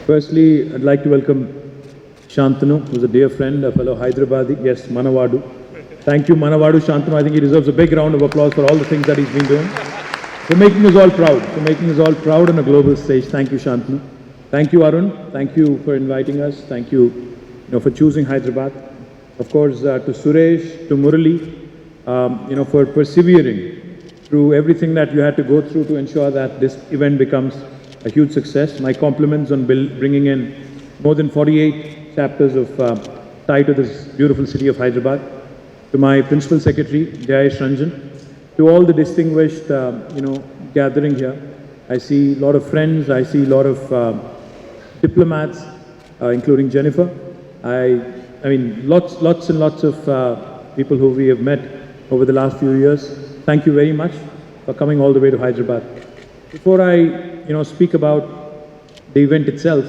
Firstly, I'd like to welcome Shantanu, who's a dear friend, a fellow Hyderabadi. Yes, Manavadu. Thank you, Manavadu Shantanu. I think he deserves a big round of applause for all the things that he's been doing. For making us all proud. For making us all proud on a global stage. Thank you, Shantanu. Thank you, Arun. Thank you for inviting us. Thank you, for choosing Hyderabad. Of course, to Suresh, to Murali, for persevering through everything that you had to go through to ensure that this event becomes a huge success. My compliments on bringing in more than 48 chapters of TiE to this beautiful city of Hyderabad. To my Principal Secretary, Jayesh Ranjan, to all the distinguished, gathering here. I see a lot of friends, I see a lot of diplomats, including Jennifer. I mean, lots and lots of people who we have met over the last few years. Thank you very much for coming all the way to Hyderabad. Before I, speak about the event itself,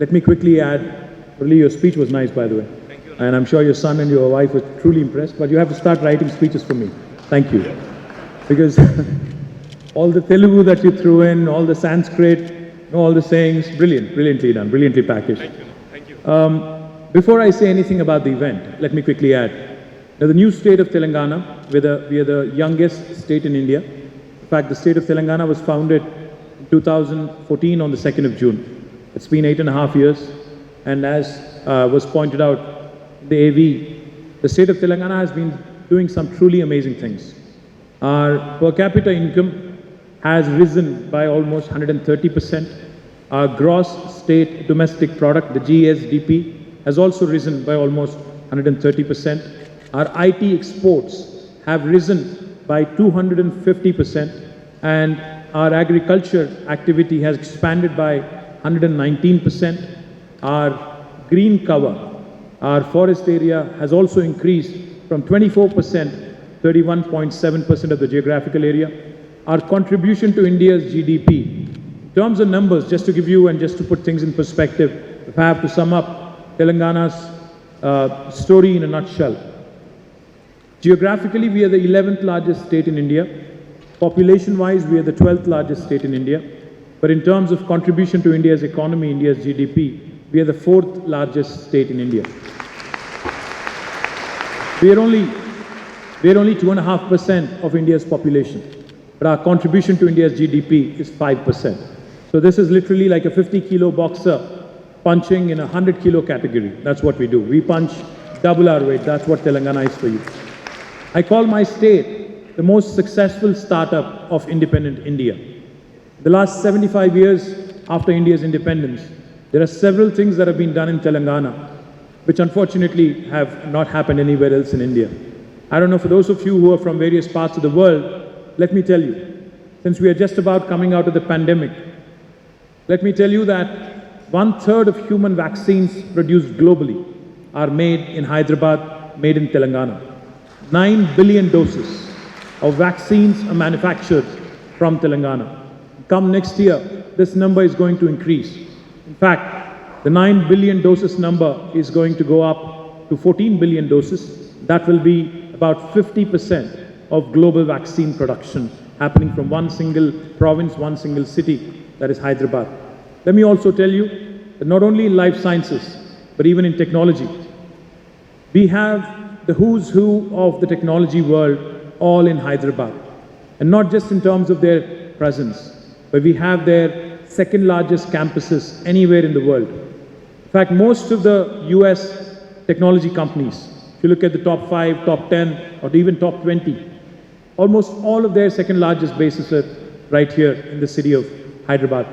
let me quickly add, really your speech was nice, by the way. Thank you. And I'm sure your son and your wife were truly impressed, but you have to start writing speeches for me. Thank you. Because all the Telugu that you threw in, all the Sanskrit, all the sayings, brilliantly done, brilliantly packaged. Thank you. Before I say anything about the event, let me quickly add. Now, the new state of Telangana, we are the youngest state in India. In fact, the state of Telangana was founded in 2014 on the 2nd of June. It's been 8.5 years. And as was pointed out in the AV, the state of Telangana has been doing some truly amazing things. Our per capita income has risen by almost 130%. Our gross state domestic product, the GSDP, has also risen by almost 130%. Our IT exports have risen by 250%, and our agriculture activity has expanded by 119%. Our green cover, our forest area has also increased from 24%, 31.7% of the geographical area. Our contribution to India's GDP, in terms of numbers, just to give you and just to put things in perspective, if I have to sum up Telangana's story in a nutshell. Geographically, we are the 11th largest state in India. Population-wise, we are the 12th largest state in India. But in terms of contribution to India's economy, India's GDP, we are the 4th largest state in India. We are only 2.5% of India's population, but our contribution to India's GDP is 5%. So this is literally like a 50-kilo boxer punching in a 100-kilo category. That's what we do. We punch double our weight. That's what Telangana is for you. I call my state the most successful startup of independent India. The last 75 years after India's independence, there are several things that have been done in Telangana, which unfortunately have not happened anywhere else in India. I don't know, for those of you who are from various parts of the world, let me tell you, since we are just about coming out of the pandemic, let me tell you that 1/3 of human vaccines produced globally are made in Hyderabad, made in Telangana. 9 billion doses of vaccines are manufactured from Telangana. Come next year, this number is going to increase. In fact, the 9 billion doses number is going to go up to 14 billion doses. That will be about 50% of global vaccine production happening from one single province, one single city, that is Hyderabad. Let me also tell you that not only in life sciences, but even in technology, we have the who's who of the technology world all in Hyderabad. And not just in terms of their presence, but we have their second largest campuses anywhere in the world. In fact, most of the US technology companies, if you look at the top 5, top 10, or even top 20, almost all of their second largest bases are right here in the city of Hyderabad.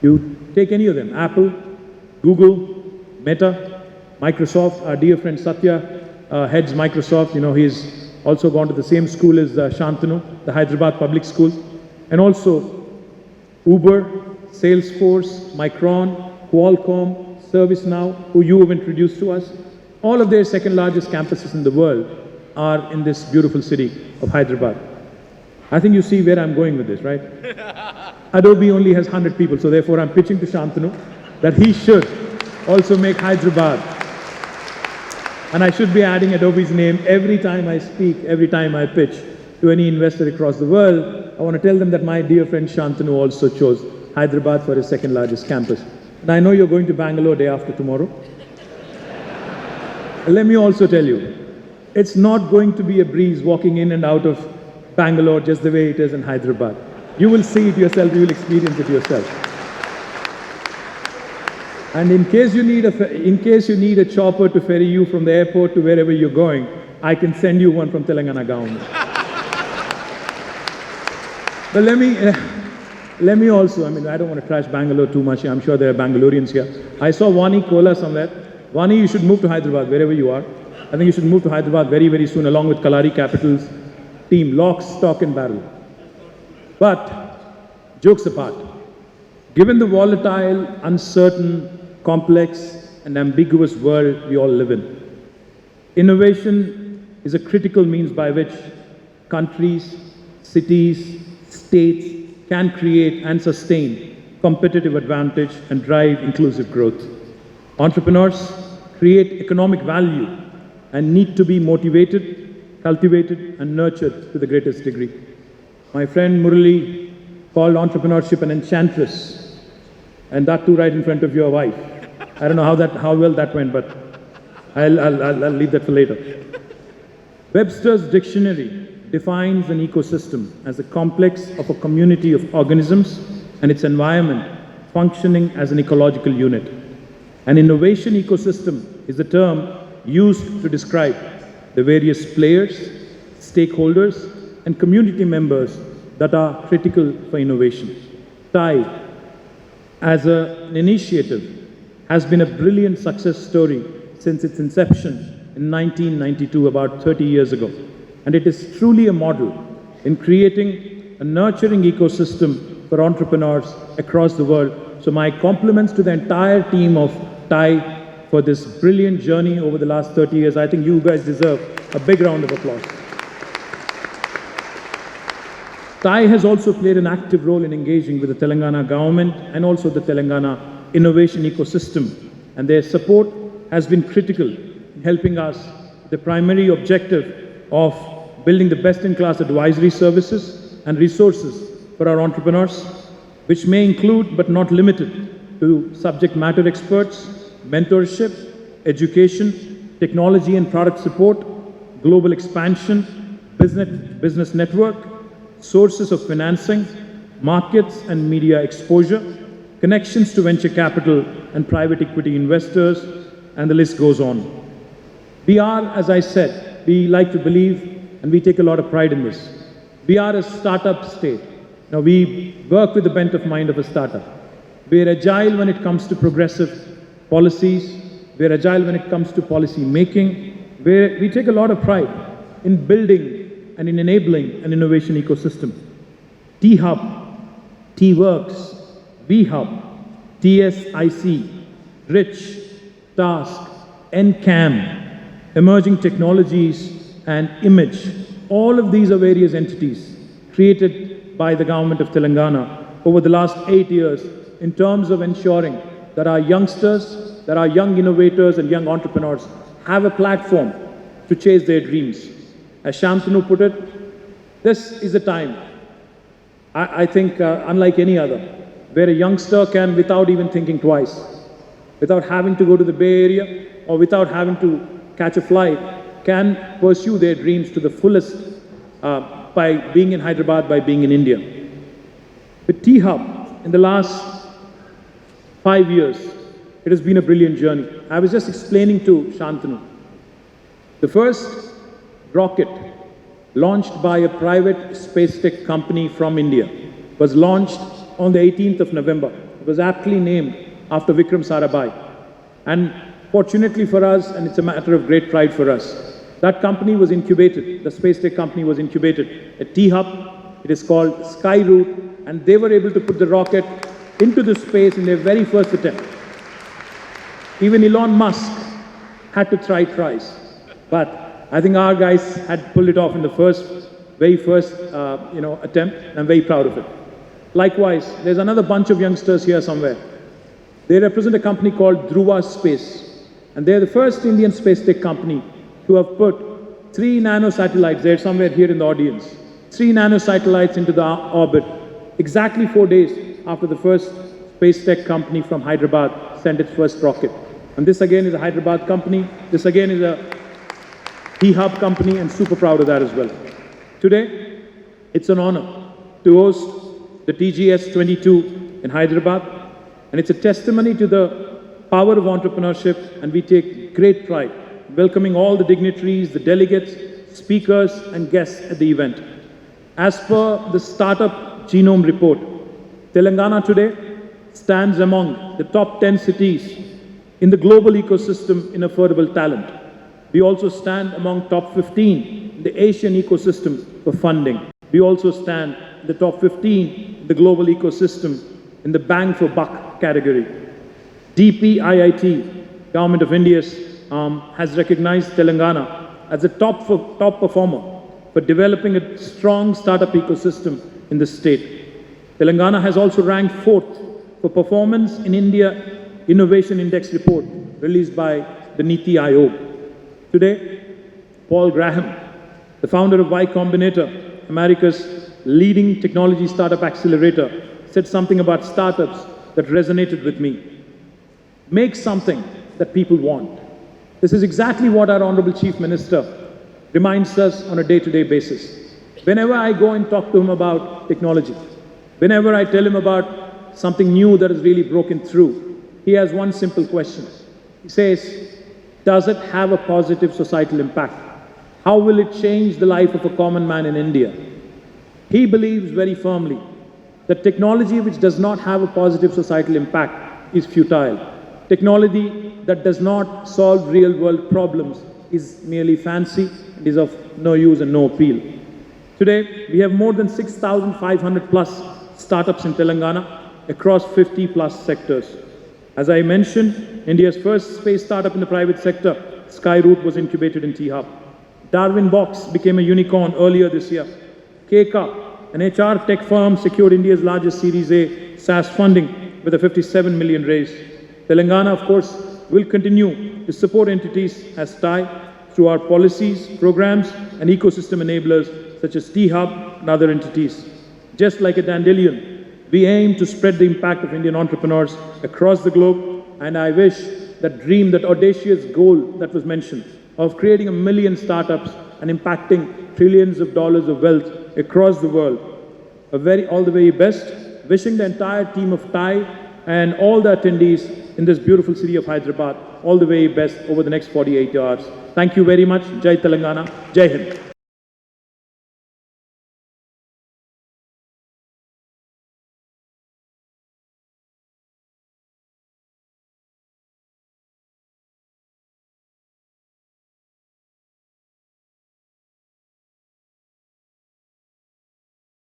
You take any of them, Apple, Google, Meta, Microsoft. Our dear friend Satya heads Microsoft. He's also gone to the same school as Shantanu, the Hyderabad Public School. And also Uber, Salesforce, Micron, Qualcomm, ServiceNow, who you have introduced to us. All of their second largest campuses in the world are in this beautiful city of Hyderabad. I think you see where I'm going with this, right? Adobe only has 100 people, so therefore I'm pitching to Shantanu that he should also make Hyderabad. And I should be adding Adobe's name every time I speak, every time I pitch to any investor across the world. I want to tell them that my dear friend Shantanu also chose Hyderabad for his second largest campus. And I know you're going to Bangalore day after tomorrow. Let me also tell you, it's not going to be a breeze walking in and out of Bangalore just the way it is in Hyderabad. You will see it yourself, you will experience it yourself. And in case you need a chopper to ferry you from the airport to wherever you're going, I can send you one from Telangana government. But let me also, I don't want to trash Bangalore too much. I'm sure there are Bangaloreans here. I saw Vani Kola somewhere. Vani, you should move to Hyderabad, wherever you are. I think you should move to Hyderabad very, very soon, along with Kalari Capital's team, lock, stock and barrel. But, jokes apart, given the volatile, uncertain, complex and ambiguous world we all live in, innovation is a critical means by which countries, cities, states can create and sustain competitive advantage and drive inclusive growth. Entrepreneurs create economic value and need to be motivated, cultivated and nurtured to the greatest degree. My friend Murali called entrepreneurship an enchantress, and that too right in front of your wife. I don't know how well that went, but I'll leave that for later. Webster's dictionary defines an ecosystem as a complex of a community of organisms and its environment functioning as an ecological unit. An innovation ecosystem is the term used to describe the various players, stakeholders, and community members that are critical for innovation. TiE, as an initiative, has been a brilliant success story since its inception in 1992, about 30 years ago. And it is truly a model in creating a nurturing ecosystem for entrepreneurs across the world. So my compliments to the entire team of TiE for this brilliant journey over the last 30 years. I think you guys deserve a big round of applause. TiE has also played an active role in engaging with the Telangana government and also the Telangana innovation ecosystem. And their support has been critical in helping us with the primary objective of building the best-in-class advisory services and resources for our entrepreneurs, which may include but not limited to subject matter experts, mentorship, education, technology and product support, global expansion, business network, sources of financing, markets and media exposure, connections to venture capital and private equity investors, and the list goes on. We are, as I said, we like to believe and we take a lot of pride in this. We are a startup state. Now, we work with the bent of mind of a startup. We are agile when it comes to progressive policies. We are agile when it comes to policy making. We take a lot of pride in building and in enabling an innovation ecosystem. T-Hub, T-Works, V-Hub, TSIC, Rich, Task, NCAM, Emerging Technologies, and Image. All of these are various entities created by the government of Telangana over the last 8 years in terms of ensuring that our youngsters, that our young innovators and young entrepreneurs have a platform to chase their dreams. As Shantanu put it, this is a time, I think, unlike any other, where a youngster can, without even thinking twice, without having to go to the Bay Area or without having to catch a flight, can pursue their dreams to the fullest by being in Hyderabad, by being in India. With T-Hub, in the last 5 years, it has been a brilliant journey. I was just explaining to Shantanu. The first rocket launched by a private space tech company from India was launched on the 18th of November. It was aptly named after Vikram Sarabhai. And fortunately for us, and it's a matter of great pride for us, that company was incubated, the space tech company was incubated at T-Hub. It is called Skyroot, and they were able to put the rocket into the space in their very first attempt. Even Elon Musk had to try twice, but I think our guys had pulled it off in the very first attempt, and I'm very proud of it. Likewise, there's another bunch of youngsters here somewhere. They represent a company called Dhruva Space, and they're the first Indian space tech company to have put 3 nanosatellites, they're somewhere here in the audience, 3 nanosatellites into the orbit, exactly 4 days after the first space tech company from Hyderabad, sent its first rocket. And this again is a Hyderabad company. This again is a TiE Hub company, and super proud of that as well. Today, it's an honor to host the TGS 22 in Hyderabad, and it's a testimony to the power of entrepreneurship, and we take great pride welcoming all the dignitaries, the delegates, speakers, and guests at the event. As per the Startup Genome Report, Telangana today stands among the top 10 cities in the global ecosystem in affordable talent. We also stand among top 15 in the Asian ecosystem for funding. We also stand in the top 15 in the global ecosystem in the bang for buck category. DPIIT, Government of India's has recognized Telangana as a top performer for developing a strong startup ecosystem in the state. Telangana has also ranked 4th for performance in India Innovation Index report released by the NITI Aayog. Today, Paul Graham, the founder of Y Combinator, America's leading technology startup accelerator, said something about startups that resonated with me. Make something that people want. This is exactly what our Honorable Chief Minister reminds us on a day-to-day basis. Whenever I go and talk to him about technology, whenever I tell him about something new that has really broken through, he has one simple question. He says, does it have a positive societal impact? How will it change the life of a common man in India? He believes very firmly that technology which does not have a positive societal impact is futile. Technology that does not solve real-world problems is merely fancy and is of no use and no appeal. Today, we have more than 6,500 plus startups in Telangana across 50 plus sectors. As I mentioned, India's first space startup in the private sector, Skyroot, was incubated in TiE Hub. Darwin Box became a unicorn earlier this year. KTR, an HR tech firm, secured India's largest Series A SaaS funding with a 57 million raise. Telangana, of course, will continue to support entities as TiE through our policies, programs, and ecosystem enablers such as TiE Hub and other entities. Just like a dandelion, we aim to spread the impact of Indian entrepreneurs across the globe, and I wish that dream, that audacious goal that was mentioned of creating 1 million startups and impacting trillions of dollars of wealth across the world. All the very best. Wishing the entire team of TiE and all the attendees in this beautiful city of Hyderabad all the very best over the next 48 hours. Thank you very much. Jai Telangana. Jai Hind.